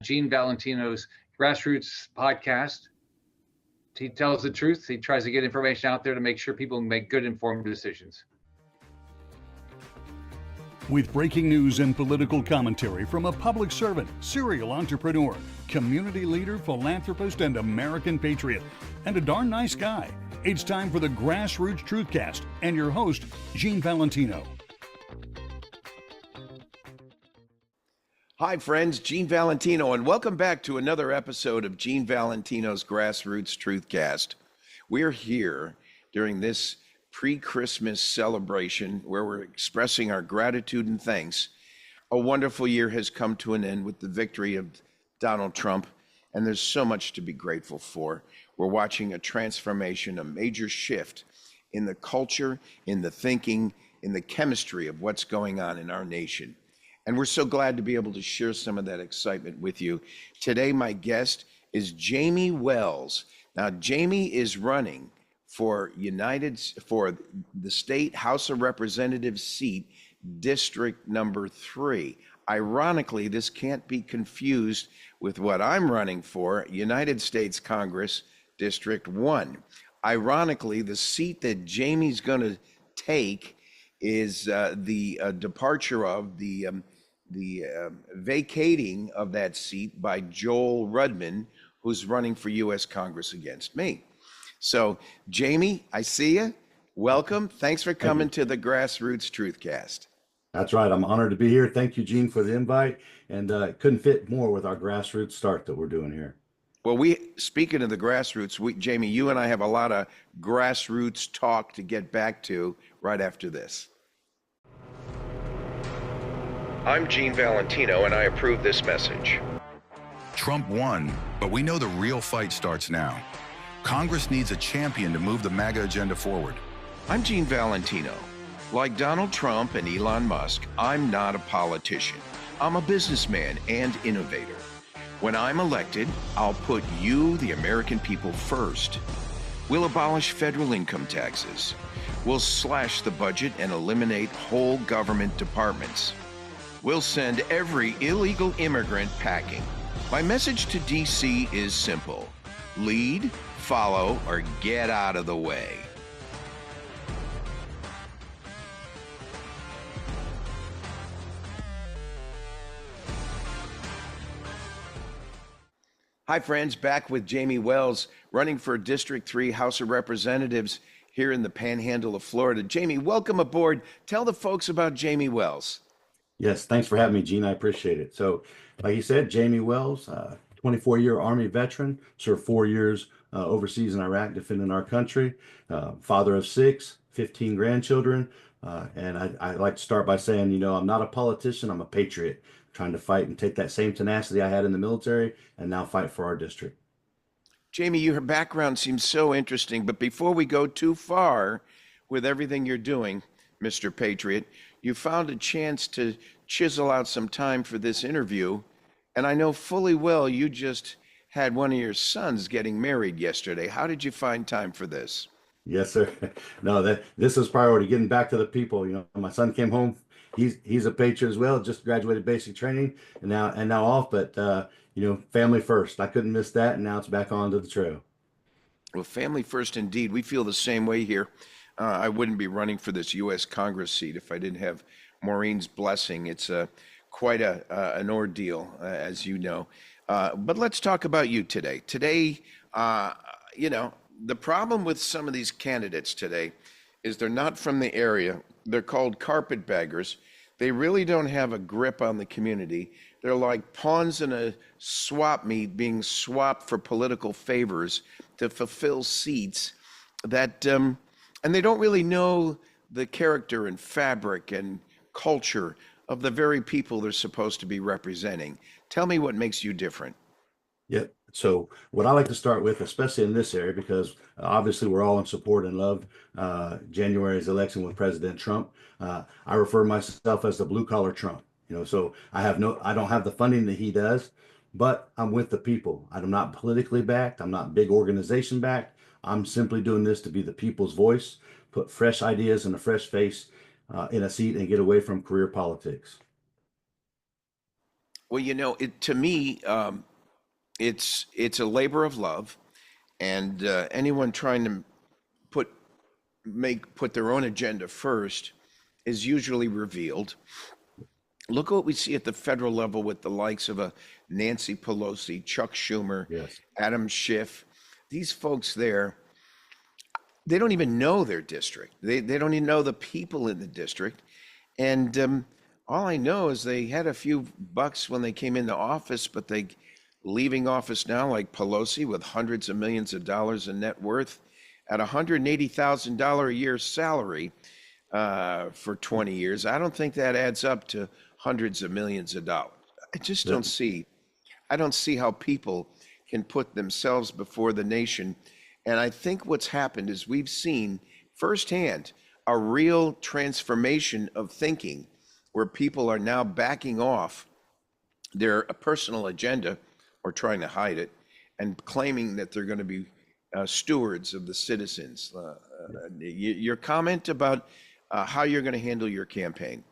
Gene Valentino's GrassRoots podcast. He tells the truth. He tries to get information out there to make sure people make good, informed decisions. With breaking news and political commentary from a public servant, serial entrepreneur, community leader, philanthropist, and American patriot, and a darn nice guy, it's time for the GrassRoots TruthCast and your host, Gene Valentino. Hi, friends. Gene Valentino, and welcome back to another episode of Gene Valentino's GrassRoots TruthCast. We're here during this pre-Christmas celebration where we're expressing our gratitude and thanks. A wonderful year has come to an end with the victory of Donald Trump, and there's so much to be grateful for. We're watching a transformation, a major shift in the culture, in the thinking, in the chemistry of what's going on in our nation. And we're so glad to be able to share some of that excitement with you. Today, my guest is Jamie Wells. Now, Jamie is running for the state House of Representatives seat, District number 3. Ironically, this can't be confused with what I'm running for, United States Congress, District 1. Ironically, the seat that Jamie's going to take is the departure of the vacating of that seat by Joel Rudman, who's running for U.S. Congress against me. So, Jamie, I see you. Welcome. Thanks for coming to the GrassRoots TruthCast. That's right. I'm honored to be here. Thank you, Gene, for the invite. And couldn't fit more with our grassroots start that we're doing here. Well, speaking of the grassroots, Jamie, you and I have a lot of grassroots talk to get back to right after this. I'm Gene Valentino, and I approve this message. Trump won, but we know the real fight starts now. Congress needs a champion to move the MAGA agenda forward. I'm Gene Valentino. Like Donald Trump and Elon Musk, I'm not a politician. I'm a businessman and innovator. When I'm elected, I'll put you, the American people, first. We'll abolish federal income taxes. We'll slash the budget and eliminate whole government departments. We'll send every illegal immigrant packing. My message to D.C. is simple. Lead, follow, or get out of the way. Hi, friends. Back with Jamie Wells, running for District 3 House of Representatives here in the Panhandle of Florida. Jamie, welcome aboard. Tell the folks about Jamie Wells. Yes, thanks for having me, Gene. I appreciate it. So, like you said, Jamie Wells, 24-year Army veteran, served 4 years overseas in Iraq defending our country, father of 6, 15 grandchildren. And I like to start by saying, I'm not a politician, I'm a patriot, trying to fight and take that same tenacity I had in the military and now fight for our district. Jamie, your background seems so interesting, but before we go too far with everything you're doing, Mr. Patriot, you found a chance to chisel out some time for this interview, and I know fully well you just had one of your sons getting married yesterday. How did you find time for this? Yes, sir. No, this is priority, getting back to the people. My son came home. He's a patriot as well, just graduated basic training and now off, but family first. I couldn't miss that, and now it's back onto the trail. Well, family first indeed. We feel the same way here. I wouldn't be running for this U.S. Congress seat if I didn't have Maureen's blessing. It's quite an ordeal, as you know. But let's talk about you today. Today, the problem with some of these candidates today is they're not from the area. They're called carpetbaggers. They really don't have a grip on the community. They're like pawns in a swap meet being swapped for political favors to fulfill seats that, and they don't really know the character and fabric and culture of the very people they're supposed to be representing. Tell me what makes you different. Yep. So what I like to start with, especially in this area, because obviously we're all in support and love January's election with President Trump. I refer myself as the blue collar Trump. So I don't have the funding that he does, but I'm with the people. I'm not politically backed. I'm not big organization backed. I'm simply doing this to be the people's voice, put fresh ideas and a fresh face in a seat and get away from career politics. Well, to me, it's a labor of love, and anyone trying to put put their own agenda first is usually revealed. Look what we see at the federal level with the likes of a Nancy Pelosi, Chuck Schumer, Yes. Adam Schiff. These folks there, they don't even know their district. They don't even know the people in the district. And all I know is they had a few bucks when they came into office, but they leaving office now, like Pelosi, with hundreds of millions of dollars in net worth at $180,000 a year salary for 20 years. I don't think that adds up to hundreds of millions of dollars. I just don't see. I don't see how people can put themselves before the nation. And I think what's happened is we've seen firsthand a real transformation of thinking where people are now backing off their personal agenda or trying to hide it and claiming that they're going to be stewards of the citizens. Your comment about how you're going to handle your campaign.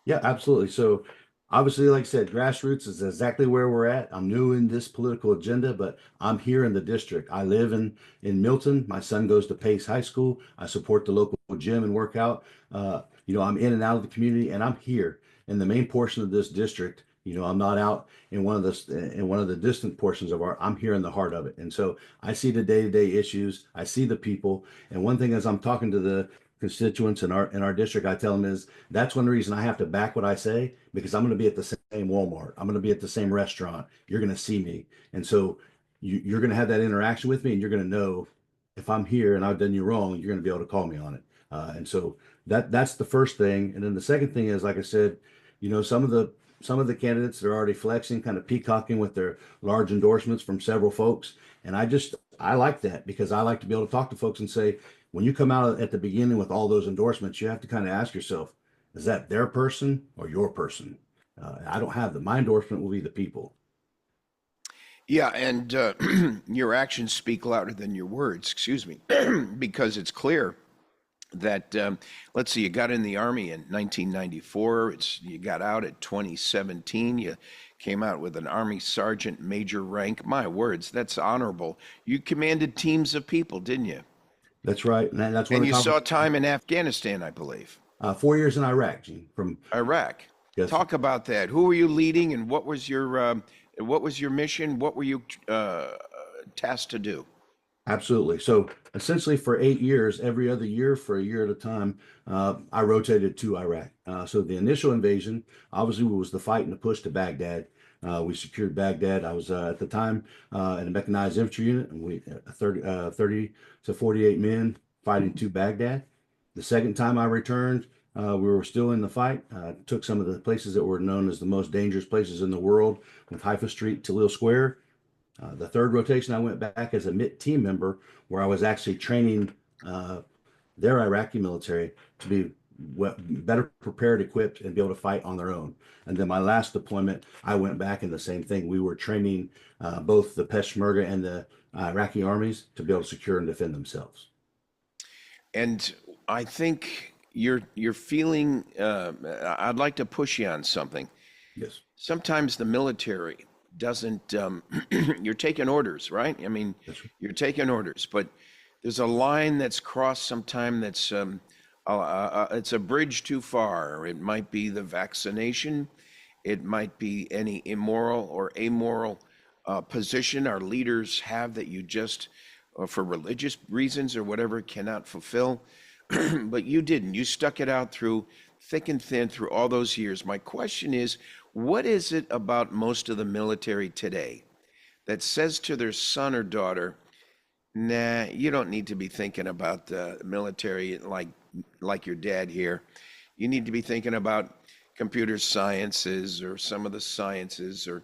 Yeah, absolutely. So obviously, like I said, GrassRoots is exactly where we're at. I'm new in this political agenda, but I'm here in the district. I live in Milton. My son goes to Pace High School. I support the local gym and workout. I'm in and out of the community, and I'm here in the main portion of this district. I'm not out in one of the distant portions of I'm here in the heart of it. And so I see the day-to-day issues. I see the people. And one thing as I'm talking to the constituents in our district, I tell them is that's one reason I have to back what I say, because I'm going to be at the same Walmart. I'm going to be at the same restaurant. You're going to see me. And so you're going to have that interaction with me, and you're going to know if I'm here and I've done you wrong, you're going to be able to call me on it. And so that's the first thing. And then the second thing is, like I said, some of the candidates, they're already flexing, kind of peacocking with their large endorsements from several folks. And I like that, because I like to be able to talk to folks and say, when you come out at the beginning with all those endorsements, you have to kind of ask yourself, is that their person or your person? I don't have my endorsement will be the people. Yeah, and your actions speak louder than your words, excuse me, because it's clear that, let's see, you got in the Army in 1994, you got out at 2017, you came out with an Army Sergeant Major rank. My words, that's honorable. You commanded teams of people, didn't you? That's right. And that's and you saw time in Afghanistan, I believe. 4 years in Iraq, Gene. From Iraq. Yes. Talk about that. Who were you leading, and what was your mission? What were you tasked to do? Absolutely. So essentially, for 8 years, every other year for a year at a time, I rotated to Iraq. So the initial invasion, obviously, was the fight and the push to Baghdad. We secured Baghdad. I was at the time in a mechanized infantry unit, and we 30 to 48 men fighting to Baghdad. The second time I returned, we were still in the fight. Took some of the places that were known as the most dangerous places in the world, with Haifa Street, Talil Square. The third rotation, I went back as a MIT team member, where I was actually training their Iraqi military to be better prepared, equipped, and be able to fight on their own. And then my last deployment, I went back and the same thing. We were training both the Peshmerga and the Iraqi armies to be able to secure and defend themselves. And I think you're feeling, I'd like to push you on something. Yes. Sometimes the military doesn't, you're taking orders, right? I mean, you're taking orders, but there's a line that's crossed sometime that's, it's a bridge too far. It might be the vaccination. It might be any immoral or amoral position our leaders have that you just, for religious reasons or whatever, cannot fulfill. But you didn't. You stuck it out through thick and thin through all those years. My question is, what is it about most of the military today that says to their son or daughter, nah, you don't need to be thinking about the military like your dad here. You need to be thinking about computer sciences or some of the sciences or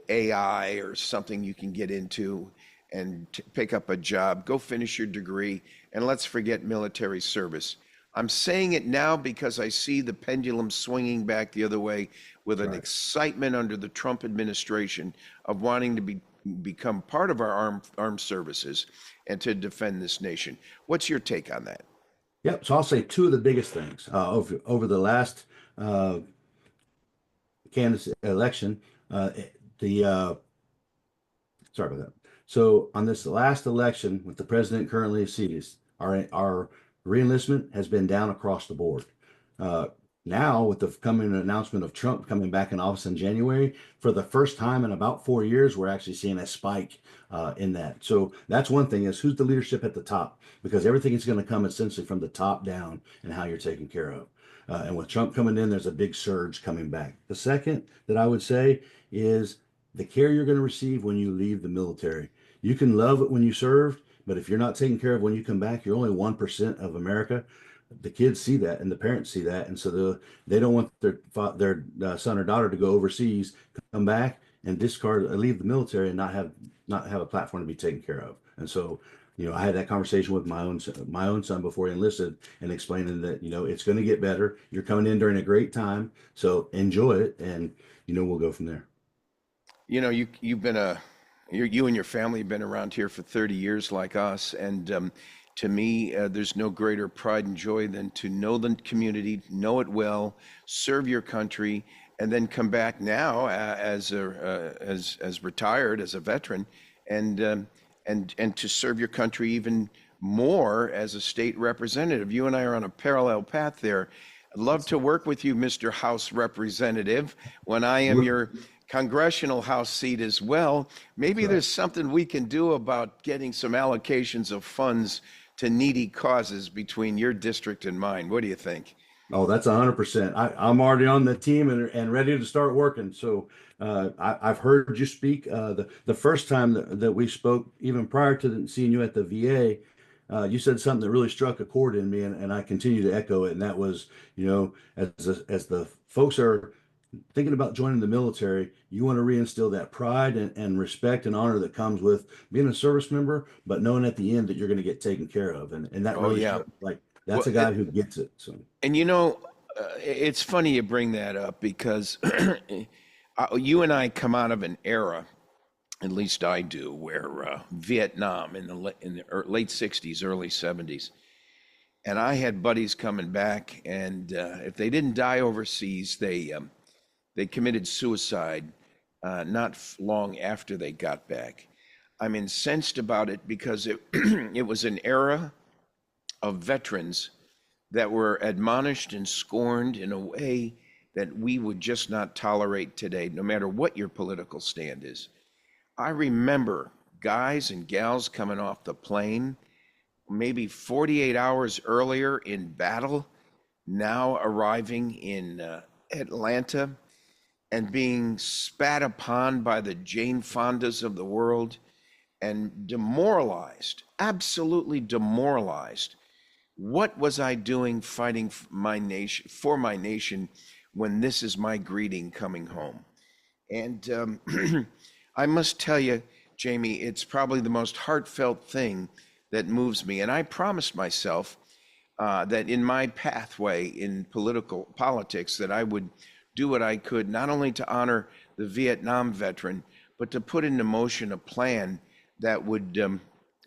AI or something you can get into and pick up a job, go finish your degree, and let's forget military service. I'm saying it now because I see the pendulum swinging back the other way with an excitement under the Trump administration of wanting to become part of our armed services and to defend this nation. What's your take on that? Yep. So I'll say two of the biggest things over the last 10 candidacy election, the sorry about that. So on this last election, with the president currently seated, our reenlistment has been down across the board. Now, with the coming announcement of Trump coming back in office in January, for the first time in about 4 years, we're actually seeing a spike in that. So that's one thing, is who's the leadership at the top, because everything is going to come essentially from the top down and how you're taken care of. And with Trump coming in, there's a big surge coming back. The second that I would say is the care you're going to receive when you leave the military. You can love it when you served, but if you're not taken care of when you come back, you're only 1% of America. The kids see that and the parents see that, and so they don't want their son or daughter to go overseas, come back and leave the military and not have a platform to be taken care of. And so, I had that conversation with my own son before he enlisted, and explaining that it's going to get better. You're coming in during a great time, so enjoy it, and we'll go from there. You've been you and your family have been around here for 30 years like us, and to me, there's no greater pride and joy than to know the community, know it well, serve your country, and then come back now as retired, as a veteran, and to serve your country even more as a state representative. You and I are on a parallel path there. I'd love to work with you, Mr. House Representative, when I am your congressional House seat as well. Maybe there's something we can do about getting some allocations of funds to needy causes between your district and mine. What do you think? Oh, that's 100%. I'm already on the team and ready to start working. So I've heard you speak. The first time that we spoke, even prior to seeing you at the VA, you said something that really struck a chord in me, and I continue to echo it. And that was, as the folks are thinking about joining the military, you want to reinstill that pride and respect and honor that comes with being a service member, but knowing at the end that you're going to get taken care of. And that really, that's a guy who gets it. So, and it's funny you bring that up, because you and I come out of an era, at least I do, where Vietnam in the late 60s, early 70s, and I had buddies coming back, and if they didn't die overseas, they committed suicide not long after they got back. I'm incensed about it, because it was an era of veterans that were admonished and scorned in a way that we would just not tolerate today, no matter what your political stand is. I remember guys and gals coming off the plane maybe 48 hours earlier in battle, now arriving in Atlanta and being spat upon by the Jane Fondas of the world and demoralized, absolutely demoralized. What was I doing fighting for my nation when this is my greeting coming home? And I must tell you, Jamie, it's probably the most heartfelt thing that moves me. And I promised myself that in my pathway in politics, that I would do what I could, not only to honor the Vietnam veteran, but to put into motion a plan that would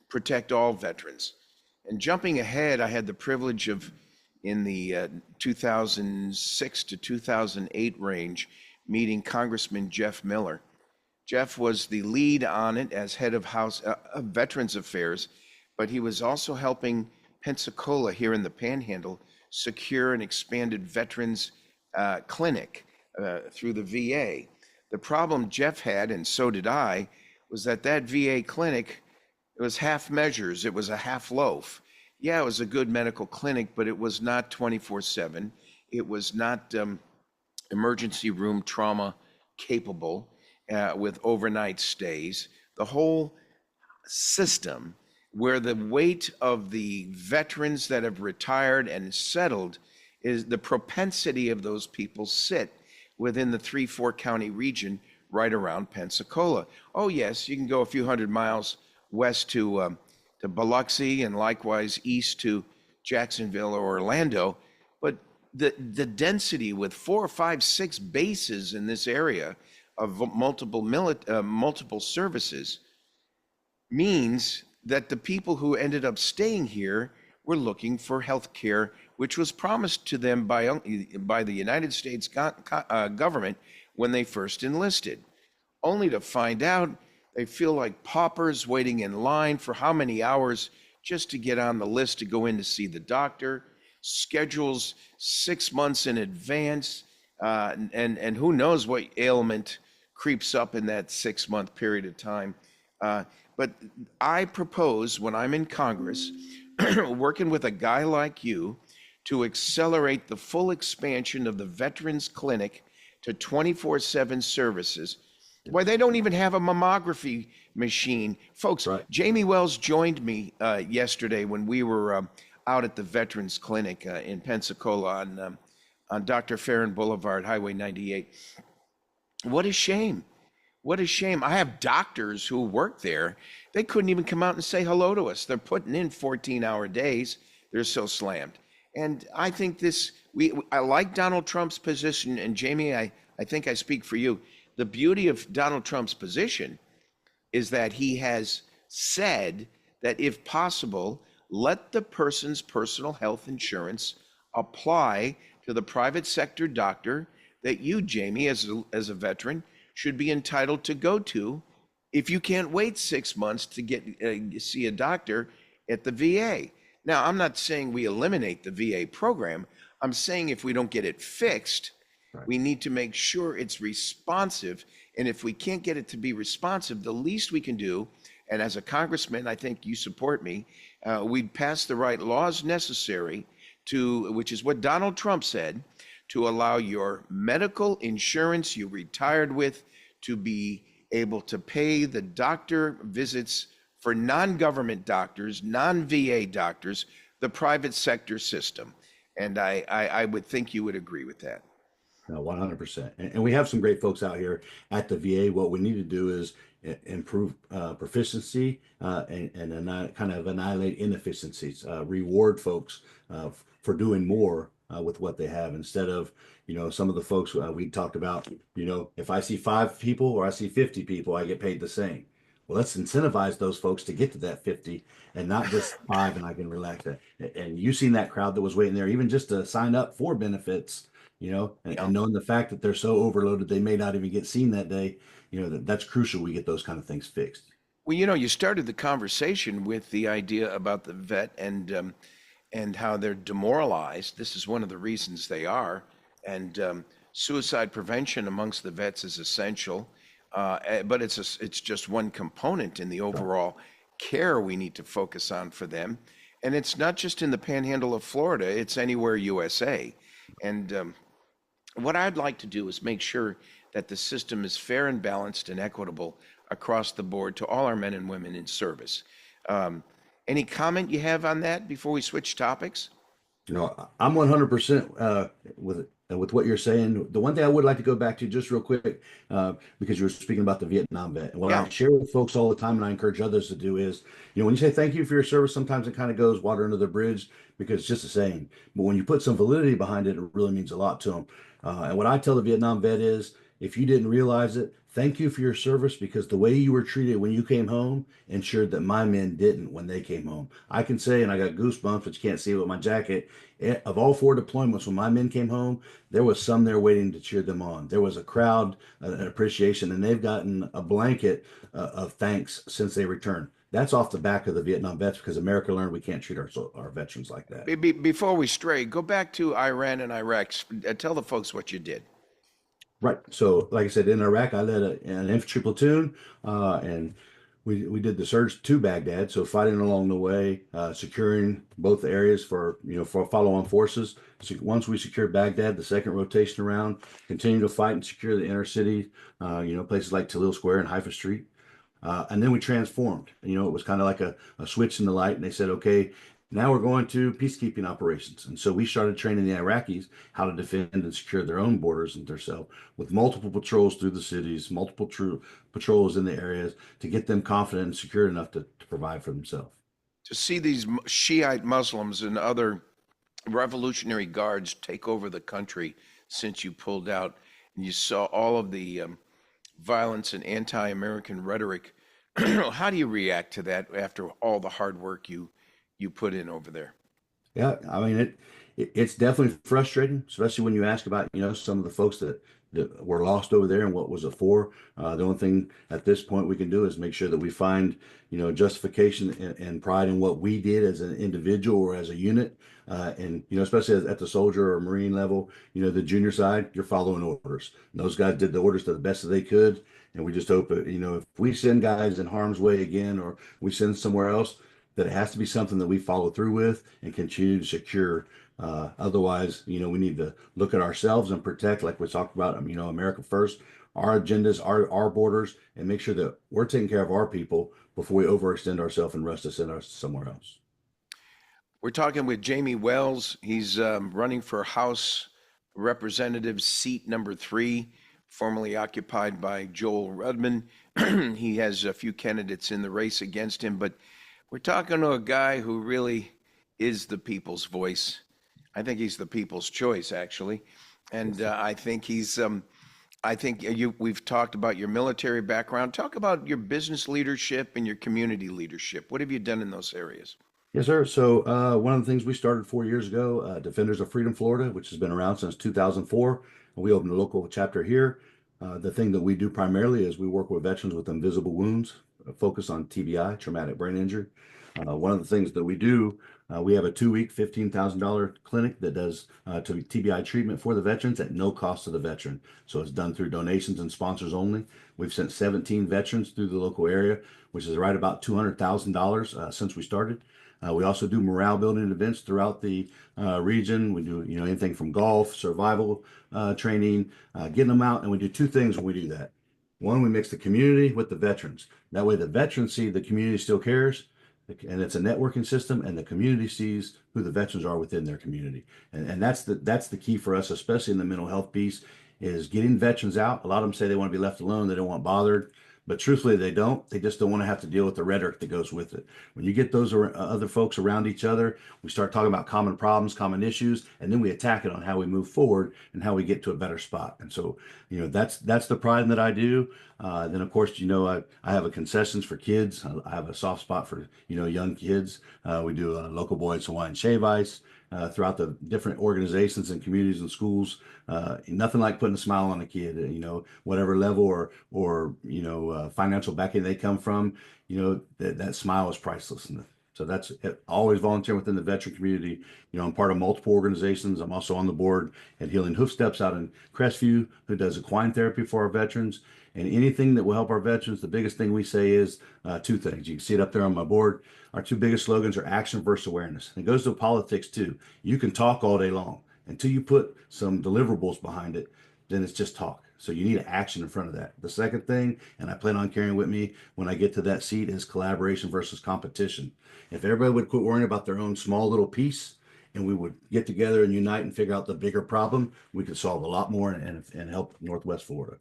protect all veterans. And jumping ahead, I had the privilege of, in the 2006 to 2008 range, meeting Congressman Jeff Miller. Jeff was the lead on it as head of House Veterans Affairs, but he was also helping Pensacola here in the Panhandle secure an expanded veterans clinic through the VA. The problem Jeff had, and so did I, was that VA clinic, it was half measures. It was a half loaf. Yeah, it was a good medical clinic, but it was not 24/7. It was not emergency room trauma capable with overnight stays. The whole system, where the weight of the veterans that have retired and settled, is the propensity of those people sit within the 3-4 county region right around Pensacola. Oh yes, you can go a few hundred miles west to Biloxi, and likewise east to Jacksonville or Orlando, but the density with 4, 5, 6 bases in this area of multiple services means that the people who ended up staying here were looking for health care, which was promised to them by the United States government when they first enlisted, only to find out they feel like paupers waiting in line for how many hours just to get on the list to go in to see the doctor, schedules 6 months in advance, and who knows what ailment creeps up in that 6 month period of time. But I propose, when I'm in Congress, working with a guy like you, to accelerate the full expansion of the Veterans Clinic to 24/7 services, where they don't even have a mammography machine. Folks, Right. Jamie Wells joined me yesterday when we were out at the Veterans Clinic in Pensacola on Dr. Farron Boulevard, Highway 98. What a shame. What a shame. I have doctors who work there. They couldn't even come out and say hello to us. They're putting in 14-hour days. They're so slammed. And I think I like Donald Trump's position. And Jamie, I think I speak for you. The beauty of Donald Trump's position is that he has said that if possible, let the person's personal health insurance apply to the private sector doctor that you, Jamie, as a veteran, should be entitled to go to if you can't wait 6 months to get see a doctor at the VA. Now, I'm not saying we eliminate the VA program. I'm saying if we don't get it fixed, we need to make sure it's responsive. And if we can't get it to be responsive, the least we can do, and as a congressman, I think you support me, we'd pass the right laws necessary to, which is what Donald Trump said, to allow your medical insurance you retired with to be able to pay the doctor visits for non-government doctors, non-VA doctors, the private sector system. And I would think you would agree with that. No, 100%. And we have some great folks out here at the VA. What we need to do is improve proficiency and kind of annihilate inefficiencies, reward folks for doing more with what they have, instead of, some of the folks we talked about, if I see 5 people or I see 50 people, I get paid the same. Well, let's incentivize those folks to get to that 50 and not just 5, and I can relax that. And you've seen that crowd that was waiting there, even just to sign up for benefits, and knowing the fact that they're so overloaded, they may not even get seen that day. That's crucial. We get those kind of things fixed. Well, you started the conversation with the idea about the vet and how they're demoralized. This is one of the reasons they are. And suicide prevention amongst the vets is essential. But it's just one component in the overall care we need to focus on for them. And it's not just in the panhandle of Florida, it's anywhere USA. And what I'd like to do is make sure that the system is fair and balanced and equitable across the board to all our men and women in service. Any comment you have on that before we switch topics? I'm 100% with what you're saying. The one thing I would like to go back to just real quick, because you were speaking about the Vietnam vet, and what I share with folks all the time, and I encourage others to do is, when you say thank you for your service, sometimes it kind of goes water under the bridge because it's just a saying. But when you put some validity behind it, it really means a lot to them. And what I tell the Vietnam vet is, if you didn't realize it, thank you for your service, because the way you were treated when you came home ensured that my men didn't when they came home. I can say, and I got goosebumps, but you can't see it with my jacket, of all 4 deployments, when my men came home, there was some there waiting to cheer them on. There was a crowd, an appreciation, and they've gotten a blanket of thanks since they returned. That's off the back of the Vietnam vets, because America learned we can't treat our veterans like that. Before we stray, go back to Iran and Iraq. Tell the folks what you did. Right. So, like I said, in Iraq, I led an infantry platoon, and we did the surge to Baghdad. So, fighting along the way, securing both areas for follow-on forces. So once we secured Baghdad, the second rotation around, continued to fight and secure the inner city, places like Talil Square and Haifa Street. And then we transformed. It was kind of like a switch in the light, and they said, okay, now we're going to peacekeeping operations. And so we started training the Iraqis how to defend and secure their own borders and themselves, with multiple patrols through the cities, multiple patrols in the areas, to get them confident and secure enough to provide for themselves. To see these Shiite Muslims and other revolutionary guards take over the country since you pulled out, and you saw all of the violence and anti-American rhetoric, how do you react to that after all the hard work you put in over there? Yeah, I mean, it's definitely frustrating, especially when you ask about, some of the folks that that were lost over there and what was it for. The only thing at this point we can do is make sure that we find, justification and pride in what we did as an individual or as a unit. And, especially at the soldier or Marine level, the junior side, you're following orders. And those guys did the orders to the best that they could. And we just hope that, if we send guys in harm's way again, or we send somewhere else, that it has to be something that we follow through with and continue to secure. Otherwise, we need to look at ourselves and protect, like we talked about, America first, our agendas, our borders, and make sure that we're taking care of our people before we overextend ourselves and rush to send us somewhere else. We're talking with Jamie Wells. He's running for House Representative seat number 3, formerly occupied by Joel Rudman. He has a few candidates in the race against him, but we're talking to a guy who really is the people's voice. I think he's the people's choice, actually. And I think we've talked about your military background. Talk about your business leadership and your community leadership. What have you done in those areas? Yes, sir. So one of the things we started 4 years ago, Defenders of Freedom Florida, which has been around since 2004. We opened a local chapter here. The thing that we do primarily is we work with veterans with invisible wounds, focus on TBI, traumatic brain injury. One of the things that we do, we have a 2-week, $15,000 clinic that does TBI treatment for the veterans at no cost to the veteran. So it's done through donations and sponsors only. We've sent 17 veterans through the local area, which is right about $200,000 since we started. We also do morale building events throughout the region. We do, anything from golf, survival training, getting them out. And we do 2 things when we do that. One, we mix the community with the veterans. That way the veterans see the community still cares, and it's a networking system, and the community sees who the veterans are within their community. And that's the key for us, especially in the mental health piece, is getting veterans out. A lot of them say they want to be left alone. They don't want bothered. But truthfully, they don't. They just don't want to have to deal with the rhetoric that goes with it. When you get those other folks around each other, we start talking about common problems, common issues, and then we attack it on how we move forward and how we get to a better spot. And so, that's the pride that I do. Then, of course, I have a concessions for kids. I have a soft spot for, young kids. We do Local Boys Hawaiian Shave Ice. Throughout the different organizations and communities and schools. Nothing like putting a smile on a kid, whatever level or financial backing they come from, that smile is priceless. And so that's it. Always volunteer within the veteran community. I'm part of multiple organizations. I'm also on the board at Healing Hoofsteps out in Crestview, who does equine therapy for our veterans. And anything that will help our veterans, the biggest thing we say is 2 things. You can see it up there on my board. Our 2 biggest slogans are action versus awareness. And it goes to politics too. You can talk all day long. Until you put some deliverables behind it, then it's just talk. So you need action in front of that. The second thing, and I plan on carrying with me when I get to that seat, is collaboration versus competition. If everybody would quit worrying about their own small little piece, and we would get together and unite and figure out the bigger problem, we could solve a lot more and help Northwest Florida.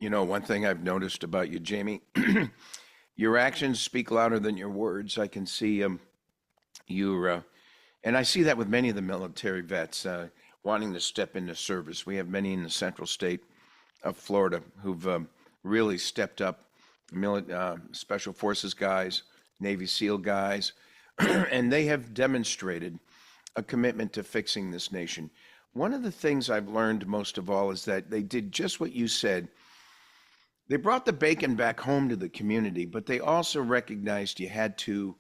One thing I've noticed about you, Jamie, your actions speak louder than your words. I can see and I see that with many of the military vets wanting to step into service. We have many in the central state of Florida who've really stepped up, special forces guys, Navy SEAL guys, and they have demonstrated a commitment to fixing this nation. One of the things I've learned most of all is that they did just what you said. They brought the bacon back home to the community, but they also recognized you had to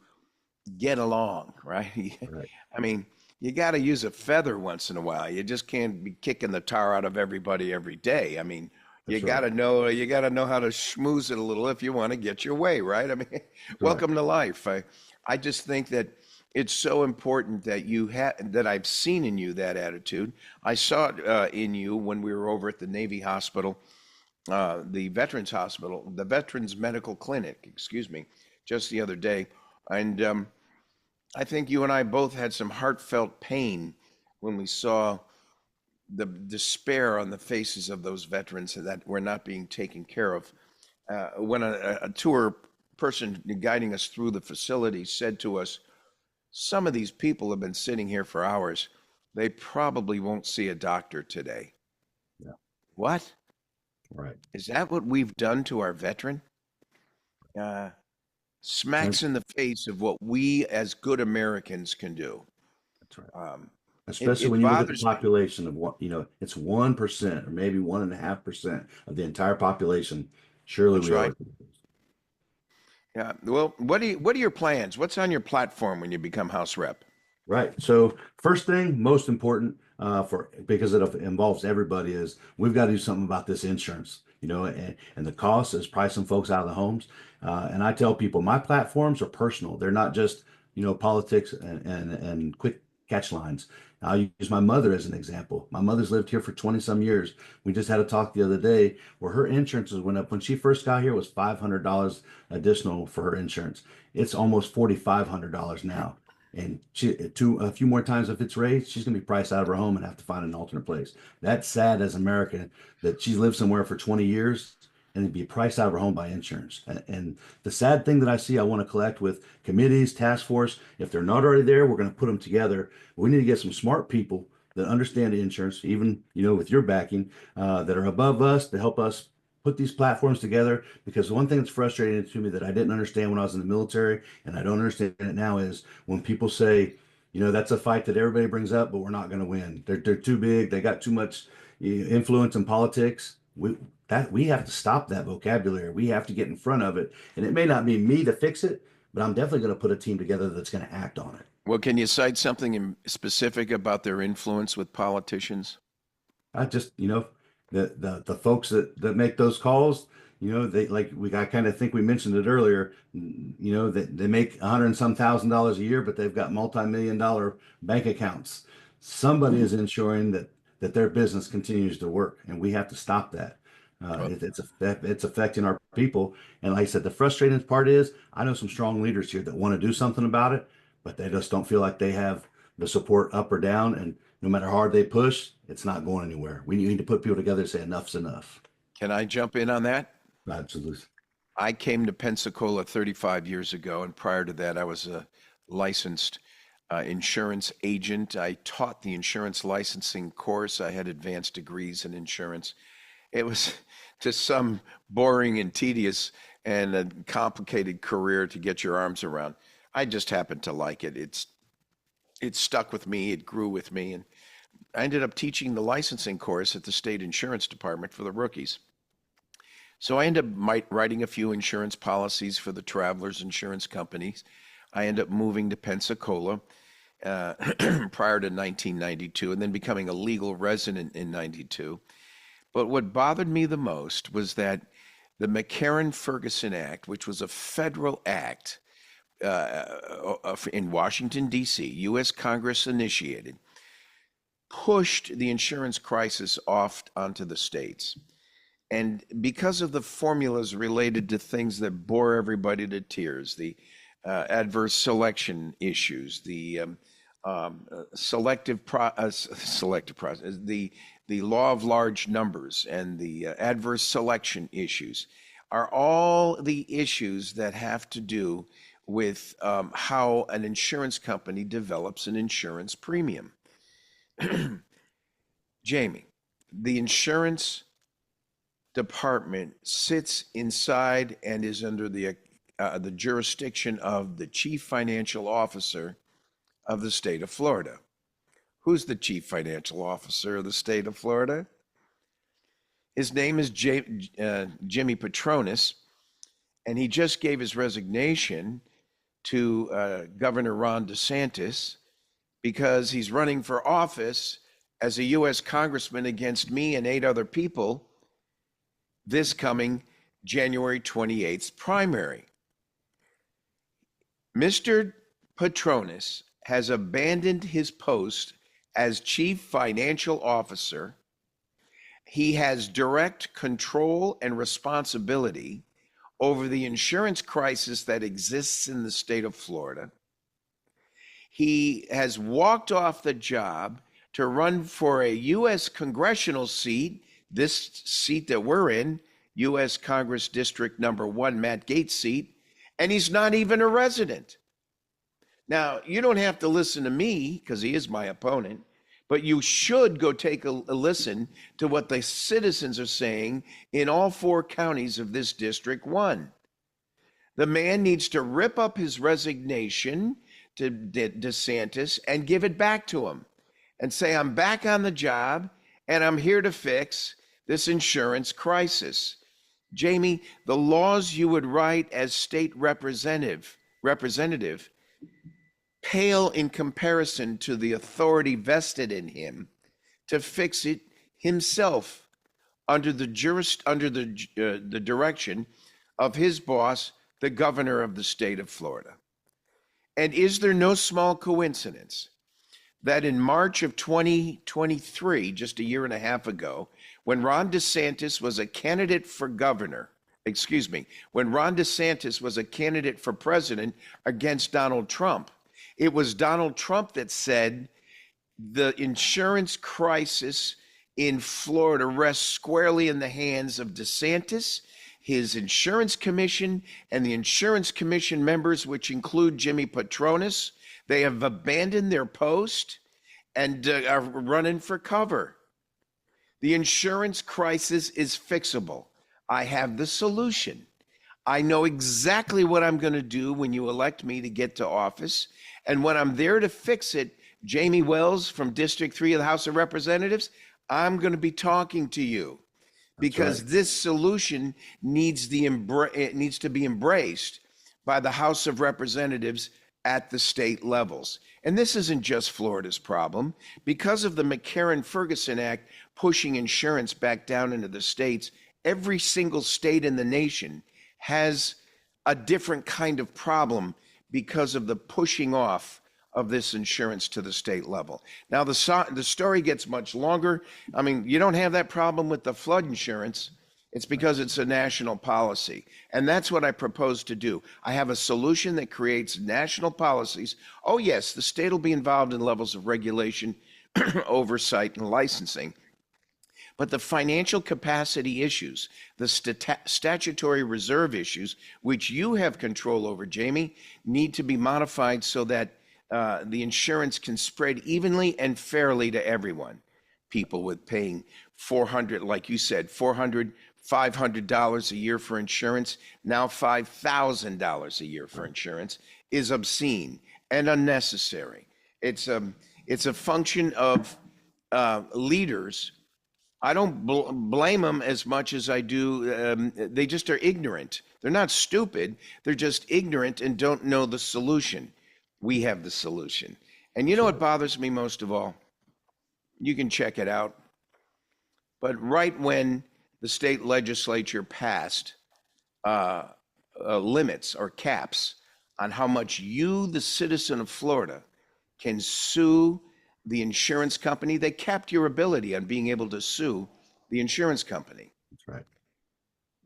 get along, right? Right. I mean, you got to use a feather once in a while. You just can't be kicking the tar out of everybody every day. I mean, you got to know how to schmooze it a little if you want to get your way, right? I mean, welcome to life. I just think that it's so important that that I've seen in you that attitude. I saw it in you when we were over at the Navy Hospital, the Veterans Hospital, the Veterans Medical Clinic, just the other day. And I think you and I both had some heartfelt pain when we saw the despair on the faces of those veterans that were not being taken care of. When a tour person guiding us through the facility said to us, some of these people have been sitting here for hours. They probably won't see a doctor today. Yeah. What? Right. Is that what we've done to our veteran? Smacks in the face of what we as good Americans can do. That's right. especially It when you look at the bothers me. population of what, it's 1% or maybe 1.5% of the entire population. Surely That's we owe right. it. Yeah. Well, what are your plans? What's on your platform when you become House Rep? Right. So first thing, most important, for because it involves everybody, is we've got to do something about this insurance. And the cost is pricing folks out of the homes. And I tell people my platforms are personal. They're not just politics and quick catch lines. I'll use my mother as an example. My mother's lived here for 20 some years. We just had a talk the other day where her insurances went up. When she first got here, it was $500 additional for her insurance. It's almost $4,500 now. And a few more times if it's raised, she's going to be priced out of her home and have to find an alternate place. That's sad as America that she's lived somewhere for 20 years and to be priced out of her home by insurance. And the sad thing that I see, I want to collect with committees, task force. If they're not already there, we're going to put them together. We need to get some smart people that understand insurance, even with your backing, that are above us to help us put these platforms together. Because the one thing that's frustrating to me that I didn't understand when I was in the military, and I don't understand it now, is when people say, that's a fight that everybody brings up, but we're not going to win. They're too big. They got too much influence in politics. We have to stop that vocabulary. We have to get in front of it. And it may not be me to fix it, but I'm definitely going to put a team together that's going to act on it. Well, can you cite something specific about their influence with politicians? I just, the folks that make those calls, I kind of think we mentioned it earlier, that they make $100 and some $1,000 a year, but they've got multi-million-dollar bank accounts. Somebody is ensuring that their business continues to work, and we have to stop that. It's affecting our people. And like I said, the frustrating part is I know some strong leaders here that want to do something about it, but they just don't feel like they have the support up or down. And no matter how hard they push, it's not going anywhere. We need to put people together and say enough's enough. Can I jump in on that? Absolutely. I came to Pensacola 35 years ago, and prior to that, I was a licensed insurance agent. I taught the insurance licensing course. I had advanced degrees in insurance. It was to some boring and tedious and a complicated career to get your arms around. I just happened to like it. It stuck with me. It grew with me. And I ended up teaching the licensing course at the state insurance department for the rookies. So I ended up writing a few insurance policies for the travelers insurance companies. I ended up moving to Pensacola prior to 1992 and then becoming a legal resident in 92. But what bothered me the most was that the McCarran-Ferguson Act, which was a federal act in Washington, D.C., U.S. Congress initiated, pushed the insurance crisis off onto the states. And because of the formulas related to things that bore everybody to tears, the adverse selection issues, the selective process, the law of large numbers, and the adverse selection issues are all the issues that have to do with how an insurance company develops an insurance premium. Jamie, the insurance department sits inside and is under the jurisdiction of the chief financial officer of the state of Florida. Who's the chief financial officer of the state of Florida? His name is Jimmy Patronis, and he just gave his resignation to Governor Ron DeSantis because he's running for office as a U.S. congressman against me and 8 other people this coming January 28th primary. Mr. Patronis has abandoned his post as chief financial officer. He has direct control and responsibility over the insurance crisis that exists in the state of Florida. He has walked off the job to run for a U.S. congressional seat, this seat that we're in, U.S. Congress District Number 1, Matt Gaetz' seat, and he's not even a resident. Now, you don't have to listen to me because he is my opponent, but you should go take a listen to what the citizens are saying in all 4 counties of this District 1. The man needs to rip up his resignation to DeSantis and give it back to him. and say, I'm back on the job and I'm here to fix this insurance crisis. Jamie, the laws you would write as state representative pale in comparison to the authority vested in him to fix it himself under the direction of his boss, the governor of the state of Florida. And is there no small coincidence that in March of 2023, just a year and a half ago, when Ron DeSantis was a candidate for when Ron DeSantis was a candidate for president against Donald Trump, it was Donald Trump that said the insurance crisis in Florida rests squarely in the hands of DeSantis, his insurance commission, and the insurance commission members, which include Jimmy Patronis. They have abandoned their post and are running for cover. The insurance crisis is fixable. I have the solution. I know exactly what I'm going to do when you elect me to get to office. And when I'm there to fix it, Jamie Wells from District 3 of the House of Representatives, I'm going to be talking to you because this solution needs to be embraced by the House of Representatives at the state levels. And this isn't just Florida's problem. Because of the McCarran-Ferguson Act pushing insurance back down into the states, every single state in the nation has a different kind of problem because of the pushing off of this insurance to the state level. Now, the story gets much longer. I mean, you don't have that problem with the flood insurance. It's because it's a national policy. And that's what I propose to do. I have a solution that creates national policies. Oh, yes, the state will be involved in levels of regulation, oversight, and licensing. But the financial capacity issues, the statutory reserve issues, which you have control over, Jamie, need to be modified so that the insurance can spread evenly and fairly to everyone. People with paying $400, like you said, $500 a year for insurance, now $5,000 a year for insurance, is obscene and unnecessary. It's a function of leaders. I don't blame them as much as I do. They just are ignorant. They're not stupid. They're just ignorant and don't know the solution. We have the solution. And you know what bothers me most of all? You can check it out. But right when the state legislature passed limits or caps on how much you, the citizen of Florida, can sue the insurance company, they capped your ability on being able to sue the insurance company. That's right.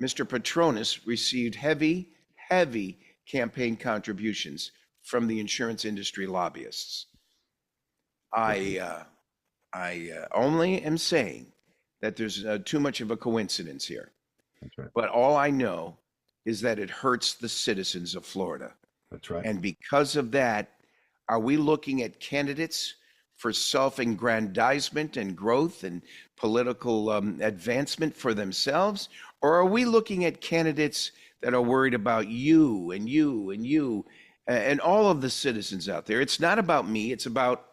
Mr. Patronis received heavy campaign contributions from the insurance industry lobbyists. I only am saying that there's too much of a coincidence here. That's right. But all I know is that it hurts the citizens of Florida. That's right. And because of that, are we looking at candidates for self-aggrandizement and growth and political advancement for themselves? Or are we looking at candidates that are worried about you and you and you and all of the citizens out there? It's not about me, it's about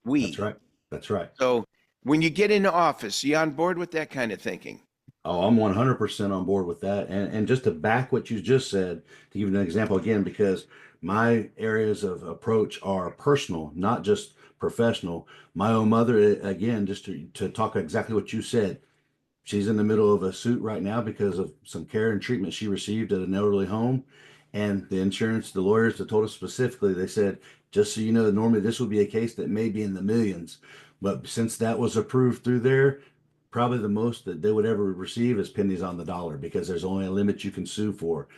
we. That's right. That's right. So when you get into office, you on board with that kind of thinking? Oh, I'm 100% on board with that. And just to back what you just said, to give you an example again, because my areas of approach are personal, not just professional. My own mother, again, just to talk exactly what you said, she's in the middle of a suit right now because of some care and treatment she received at an elderly home. And the lawyers that told us specifically, they said, just so you know, normally this would be a case that may be in the millions. But since that was approved through there, probably the most that they would ever receive is pennies on the dollar, because there's only a limit you can sue for.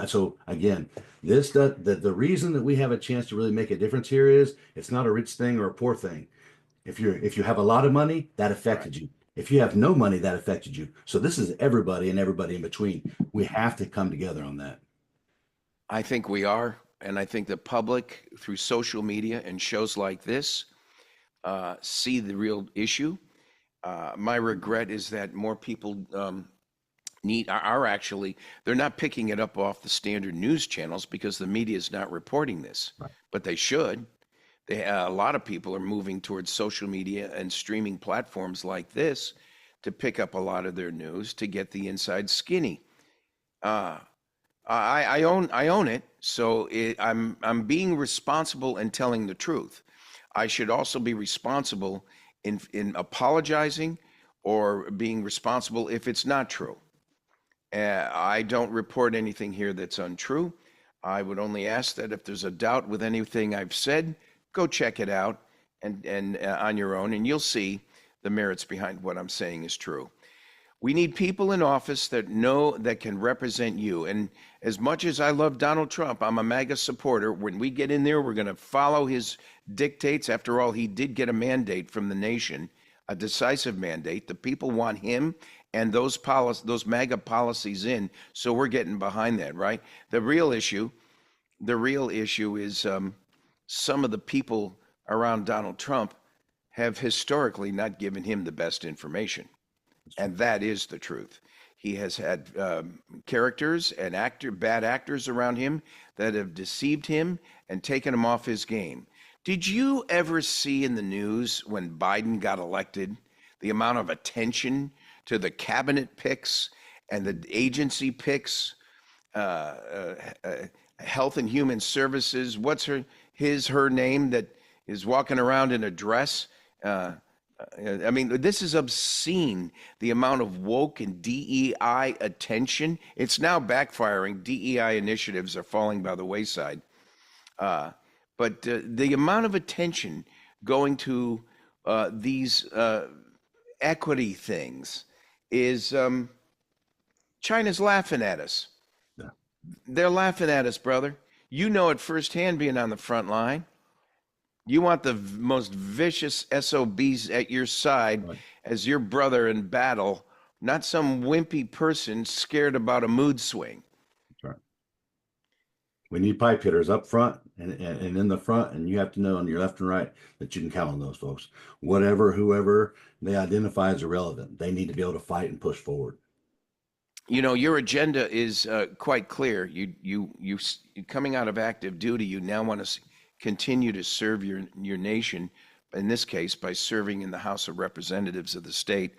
So again, the reason that we have a chance to really make a difference here is it's not a rich thing or a poor thing. If you have a lot of money, that affected you. If you have no money, that affected you. So this is everybody and everybody in between. We have to come together on that. I think we are. And I think the public, through social media and shows like this, see the real issue. My regret is that more people they're not picking it up off the standard news channels because the media is not reporting this, right. But they should. A lot of people are moving towards social media and streaming platforms like this to pick up a lot of their news to get the inside skinny. I own it, so I'm being responsible and telling the truth. I should also be responsible in apologizing or being responsible if it's not true. I don't report anything here that's untrue. I would only ask that if there's a doubt with anything I've said, go check it out and on your own, and you'll see the merits behind what I'm saying is true. We need people in office that can represent you. And as much as I love Donald Trump, I'm a MAGA supporter. When we get in there, we're going to follow his dictates. After all, he did get a mandate from the nation, a decisive mandate. The people want him and those MAGA policies in. So we're getting behind that, right? The real issue is some of the people around Donald Trump have historically not given him the best information. And that is the truth. He has had characters and bad actors around him that have deceived him and taken him off his game. Did you ever see in the news when Biden got elected the amount of attention to the cabinet picks and the agency picks, Health and Human Services? What's her name that is walking around in a dress? I mean, this is obscene, the amount of woke and DEI attention. It's now backfiring. DEI initiatives are falling by the wayside. But the amount of attention going to these equity things is China's laughing at us. Yeah. They're laughing at us, brother. You know it firsthand being on the front line. You want the most vicious SOBs at your side as your brother in battle, not some wimpy person scared about a mood swing. That's right. We need pipe hitters up front and in the front, and you have to know on your left and right that you can count on those folks. Whoever they identify as irrelevant, they need to be able to fight and push forward. You know, your agenda is quite clear. You coming out of active duty, you now want to continue to serve your nation, in this case, by serving in the House of Representatives of the state.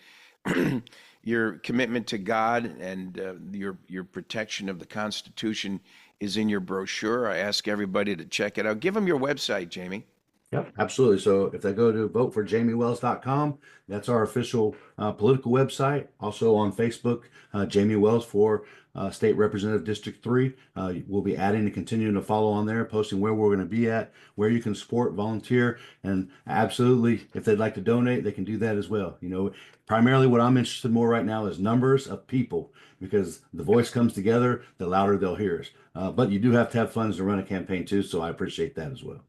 Your commitment to God and your protection of the Constitution is in your brochure. I ask everybody to check it out. Give them your website, Jamie. Yep, absolutely. So if they go to voteforjamiewells.com, that's our official political website. Also on Facebook, Jamie Wells for State Representative District 3. We'll be adding and continuing to follow on there, posting where we're going to be at, where you can support, volunteer, and absolutely, if they'd like to donate, they can do that as well. You know, primarily what I'm interested more right now is numbers of people, because the voice comes together, the louder they'll hear us. But you do have to have funds to run a campaign too, so I appreciate that as well.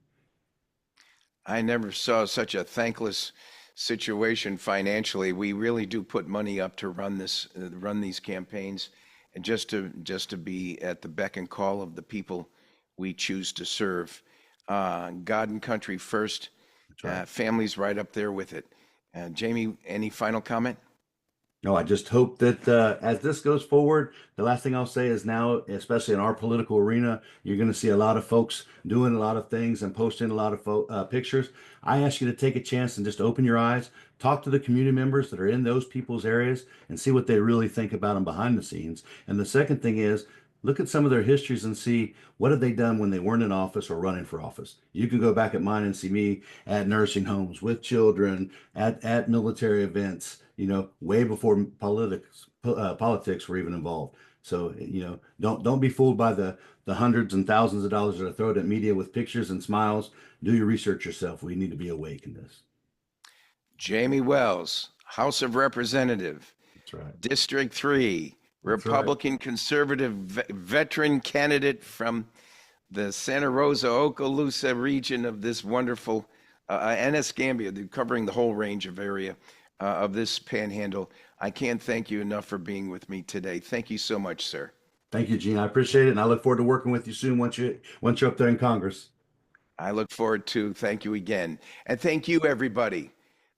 I never saw such a thankless situation financially. We really do put money up to run these campaigns, and just to be at the beck and call of the people we choose to serve. God and country first. Right. Families right up there with it. Jamie, any final comment? No, I just hope that as this goes forward, the last thing I'll say is now, especially in our political arena, you're going to see a lot of folks doing a lot of things and posting a lot of pictures. I ask you to take a chance and just open your eyes, talk to the community members that are in those people's areas and see what they really think about them behind the scenes. And the second thing is, look at some of their histories and see what have they done when they weren't in office or running for office. You can go back at mine and see me at nursing homes with children, at military events, you know, way before politics were even involved. So, you know, don't be fooled by the hundreds and thousands of dollars that are thrown at media with pictures and smiles. Do your research yourself. We need to be awake in this. Jamie Wells, House of Representative, that's right. District 3, Republican right. Conservative veteran candidate from the Santa Rosa, Okaloosa region of this wonderful Escambia, covering the whole range of area of this panhandle. I can't thank you enough for being with me today. Thank you so much, sir. Thank you, Gene. I appreciate it, and I look forward to working with you soon once you're up there in Congress. I look forward to. Thank you again, and thank you, everybody,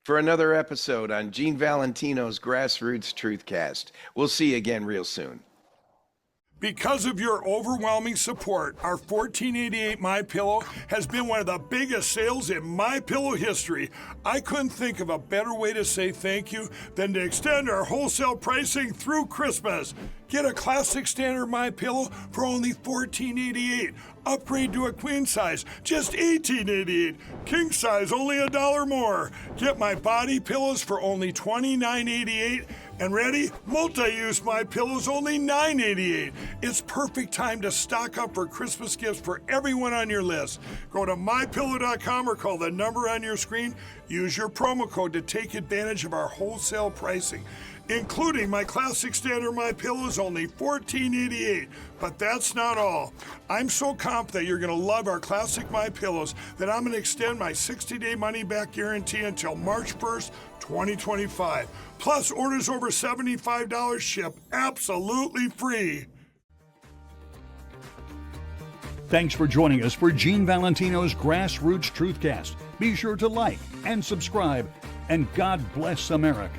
for another episode on Gene Valentino's GrassRoots TruthCast. We'll see you again real soon. Because of your overwhelming support, our $14.88 MyPillow has been one of the biggest sales in MyPillow history. I couldn't think of a better way to say thank you than to extend our wholesale pricing through Christmas. Get a classic standard MyPillow for only $14.88. Upgrade to a queen size, just $18.88. King size, only $1 more. Get my body pillows for only $29.88. And ready? Multi-use MyPillows, only $9.88. It's perfect time to stock up for Christmas gifts for everyone on your list. Go to MyPillow.com or call the number on your screen. Use your promo code to take advantage of our wholesale pricing. Including my classic standard MyPillows, only $14.88. But that's not all. I'm so confident you're going to love our classic MyPillows that I'm going to extend my 60-day money-back guarantee until March 1st, 2025. Plus, orders over $75 ship absolutely free. Thanks for joining us for Gene Valentino's GrassRoots TruthCast. Be sure to like and subscribe, and God bless America.